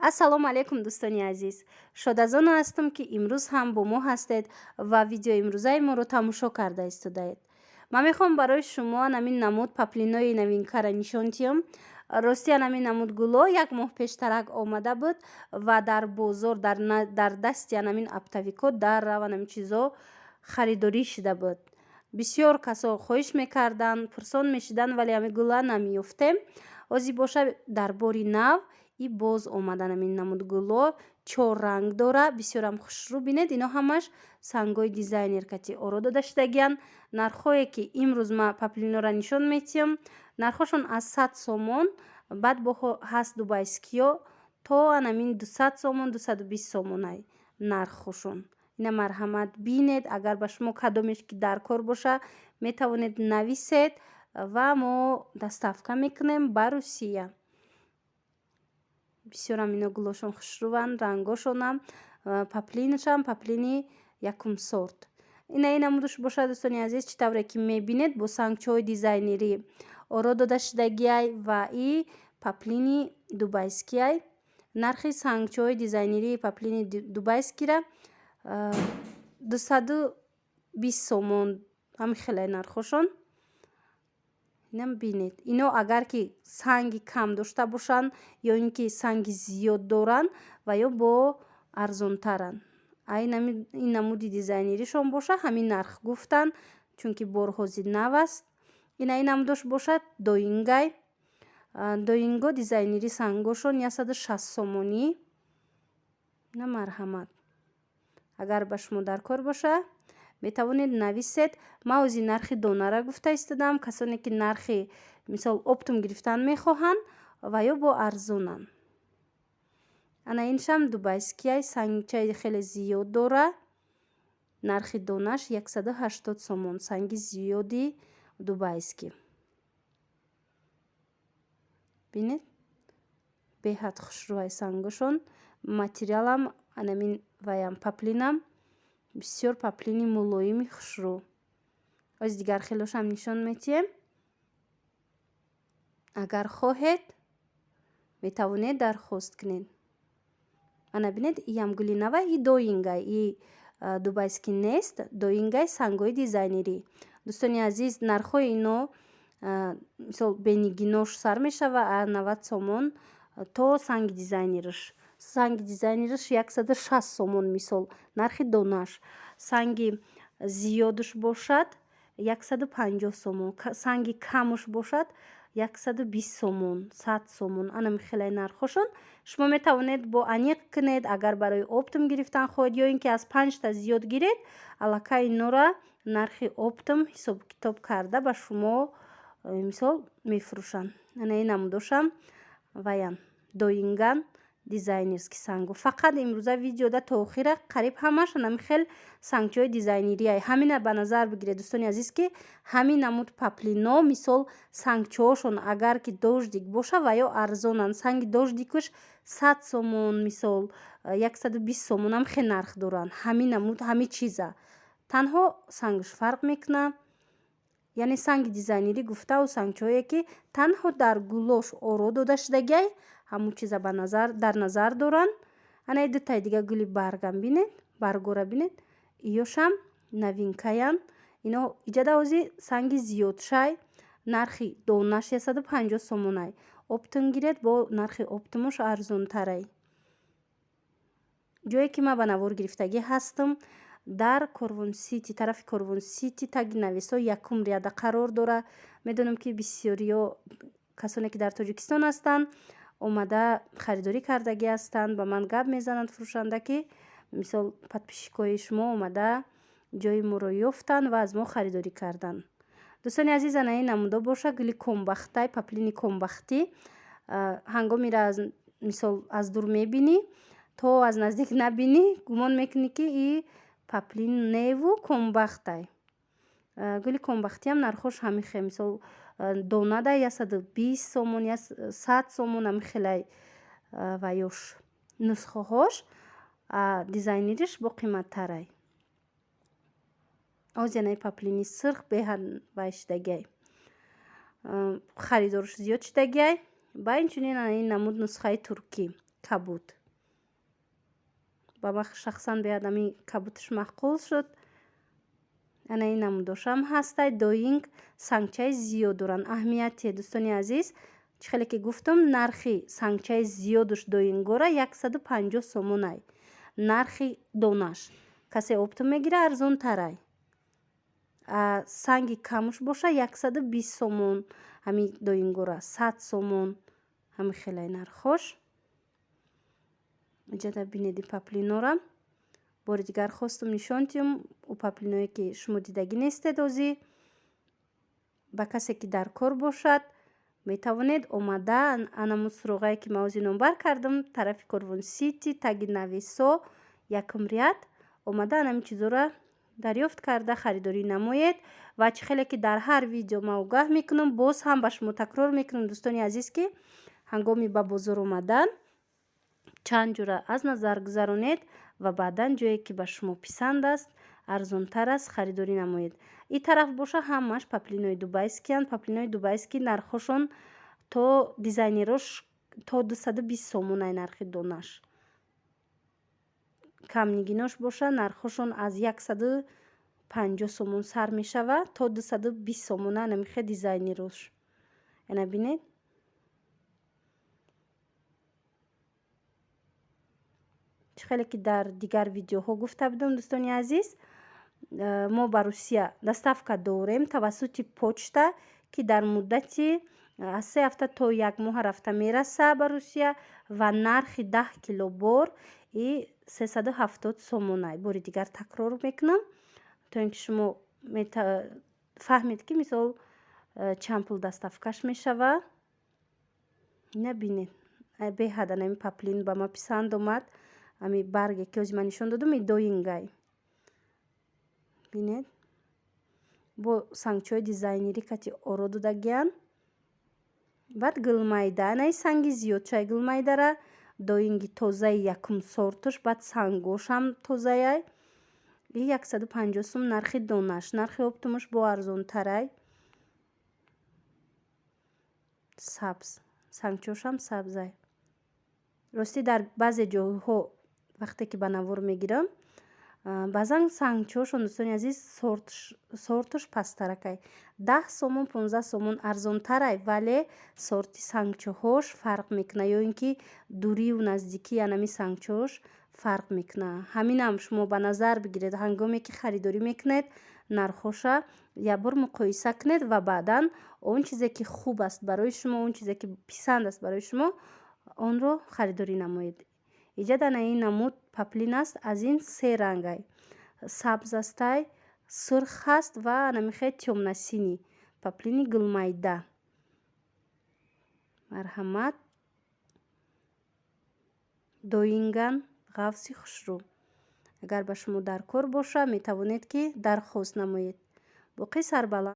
ассалому алайкум дӯстони азиз. Шодазона ҳастам, ки имрӯз ҳам бо мо ҳастед ва видеои имрӯзаи моро тамошо карда истодаед. Ман мехоҳам барои шумо анамин намуд паплинои навинкара нишон диҳам. Рости анамин намуд гуло як моҳ пештарак омада буд ва дар бозор дар дасти анамин аптавико даррав анамин чизо харидорӣ шуда буд. Бисёр касо хоҳиш мекарданд, пурсон мешиданд, вале ҳамин гула намеёфтем. ҳозир боша дар бори нав и боз омадан амин намудгуло 4 ранг дора, бисёрам хушрӯ. Бинед, ино ҳамаш сангҳои дизайнер категория дода шудагиянд. Нархҳое ки имрӯз ма паплинора нишон метиҳам, нархҳошон аз 100 сомон, баъд боҳо ҳаст дубайскиё то анамин 200 сомон 220 сомонай нархҳошон. ина марҳамат бинед, агар ба шумо кадомеш ки дар кор боша метавонед нависед ва мо доставка мекунем ба Русия. бисёрам ино гулошон хушрӯванд, рангошонам, паплинашам паплини якум сорт. ина намудаш бошад дӯстони азиз, чӣ тавре ки мебинед бо сангчаҳои дизайнерӣ оро дода шудагиай ва и паплини дубайскиай. нархи сангчаҳои дизайнерии паплини дубайскира 220 сомон ҳамин хеле нархошон. инам бинед, ино агар ки санги кам дошта бошанд ё ин ки санги зиёд доранд ва ё бо арзонтаранд. ин намуди дизайнеришон боша ҳамин нарх гуфтанд, чунки борҳози нав аст. ина ин намудош бошад доингай. доинго дизайнери сангошон 160 сомонӣ. ина марҳамат, агар ба шумо дар кор боша метавонед нависед. ман ҳозир нархи донара гуфта истодам. касоне ки нархи мисол оптум гирифтан мехоҳанд ва ё бо арзонанд. ана иншам дубайскияй, сангчаи хеле зиёд дора. нархи донаш 180 сомон, санги зиёди дубайский. бинед, беҳад хушрӯай сангошон. материалам анамин ваям паплинам бисёр паплини мулоими хушрӯ. оз дигар хелошам нишон метиҳем. агар хоҳед метавонед дархост кунед. ана бинед, иям гули нава, и доингай, и дубайский нест, доингай сангҳои дизайнерӣ. дӯстони азиз, нархҳои ино мисол бенигинош сар мешава аз 90 сомон то санги дизайнераш. санги дизайнераш 160 сомон мисол нархи донаш. санги зиёдаш бошад 150 сомон, санги камаш бошад 120 сомон, 100 сомон. анам хеле нархошон. шумо метавонед бо аниқ кунед, агар барои оптум гирифтан хоҳед ё ин ки аз 5 та зиёд гиред, аллакай инора нархи оптум ҳисоб китоб карда ба шумо мисол мефурӯшанд. ана ин намудошам ваян доинган дизайнерский санго. фақат имрӯза видеода то охира қариб ҳамаш анами хел сангчаҳои дизайнерияй. ҳамина ба назар бигиред дӯстони азиз, ки ҳамин намуд паплино мисол сангчаҳошон агар ки дождик боша ва ё арзонанд. санги дождикаш 100 сомон мисол 120 сомон ам хел нарх доранд. ҳамин намуд ҳамин чиза, танҳо сангаш фарқ мекунад. яъне санги дизайнерӣ гуфтаву сангчаҳое ки танҳо дар гулош оро дода шудагиай ҳамун чиза дар назар доранд. ана дутаи дига гули баргам бинед, баргора бинед, иёшам новинкаян. ино иҷада ҳозир санги зиёдшай, нархи донаш 150 сомонай. оптум гиред, бо нархи оптумаш арзонтарай. ҷое ки ман ба навор гирифтагӣ ҳастам дар Корвон Сити, тарафи Корвон Сити, таги нависо якум ряда қарор дора. медонам ки бисёриё касоне ки дар Тоҷикистон ҳастанд омада харидорӣ кардагӣ ҳастанд, ба ман гап мезананд фурӯшанда, ки мисол подписчикои шумо омада ҷои моро ёфтанд ва аз мо харидорӣ карданд. дӯстони азиз, ана ин намудо боша гули комбахтай, паплини комбахтӣ. ҳангомира мисол аз дур мебинӣ, то аз наздик набинӣ, гумон мекунӣ ки и паплин неву комбахтай. гули комбахтиам нархош ҳамин хел мисол донада 120 сомон, 100 сомон ам хелай ваёш нусхаҳош дизайнериш бо қиматтарай. озянаи паплини сирх беҳад вай шудагиай. харидорш зиёд шудагиай. ба инчунин ин намуд нусхаи туркӣ кабуд. ба ман шахсан беҳад ҳамин кабудаш маъқул шуд. ана ин намудошам ҳастай. доинг сангчаи зиёд доранд. аҳамияти дӯстони азиз, чӣ хеле ки гуфтам, нархи сангчаи зиёдуш доингора 150 сомонай. нархи донаш касе оптум мегира арзонтарай. санги камуш боша 120 сомон, ҳамин доингора 100 сомон. ҳамин хелай нархош. иҷода бинеди паплинора. бори дигар хостум нишон диҳам у паплиное ки шумо дидагӣ нестед ҳозир. ба касе ки дар кор бошад метавонед омада анаму суроғае ки ман ҳозир номбар кардам тарафи Корвон Сити таги нависо якум ряд омада анамин чизора дарёфт карда харидорӣ намоед. ва чӣ хеле ки дар ҳар видео ман огаҳ мекунам, боз ҳам ба шумо такрор мекунам дӯстони азиз ки ҳангоми ба бозор омадан чанд ҷура аз назар гузаронед ва баъдан ҷое ки ба шумо писанд аст, арзонтар аст, харидорӣ намоед. ин тараф боша ҳамаш паплинои дубайскиянд. паплинои дубайскӣ нархошон то дизайнерош то 220 сомонай нархи донаш. камнигинош боша нархошон аз 150 сомон сар мешавад то 220 сомона намихе дизайнерош. яна бинед. чӣ хеле ки дар дигар видеоҳо гуфта будам дӯстони азиз, мо ба Русия доставка дорем тавассути почта ки дар муддати аз 3 ҳафта то 1 моҳ рафта мераса ба Русия ва нархи 10 килобор и 370 сомонай. бори дигар такрор мекунам то ин ки шумо фаҳмед ки мисол чанд пул доставкаш мешава. набинед беҳад анами паплин ба ман писанд омад. ами барге ки ҳозир ман нишон додам и доингай. бинед бо сангчаҳои дизайнерӣ кати оро додагиян. баъд гилмайда анаи санги зиёдчаи гилмайдара доинги тозаи якум сортуш баъд сангошам тозаяй и 150 сом нархи донаш. нархи оптумаш бо арзонтарай. сабз сангчошам сабзай. ростӣ дар баъзе ҷойҳо вақте ки ба навор мегирам баъзан сангчошон дӯстони азиз сортуш пасттаракай 10 сомон 15 сомон арзонтарай, вале сорти сангчоҳош фарқ мекунад ё ин ки дурию наздикии анами сангчоҳош фарқ мекунад. ҳаминам шумо ба назар бигиред ҳангоме ки харидорӣ мекунед нархоша якбор муқоиса кунед ва баъдан он чизе ки хуб аст барои шумо, он чизе ки писанд аст барои шумо онро харидорӣ намоед. иҷода на ин намуд паплин аст. аз ин се рангай. сабз астай, сурх аст ва намихе тёмнасини паплини гилмайда. марҳамат. доинган ғафси хушрӯ. агар ба шумо дар кор боша метавонед ки дархост намоед. боқӣ сарбаланд.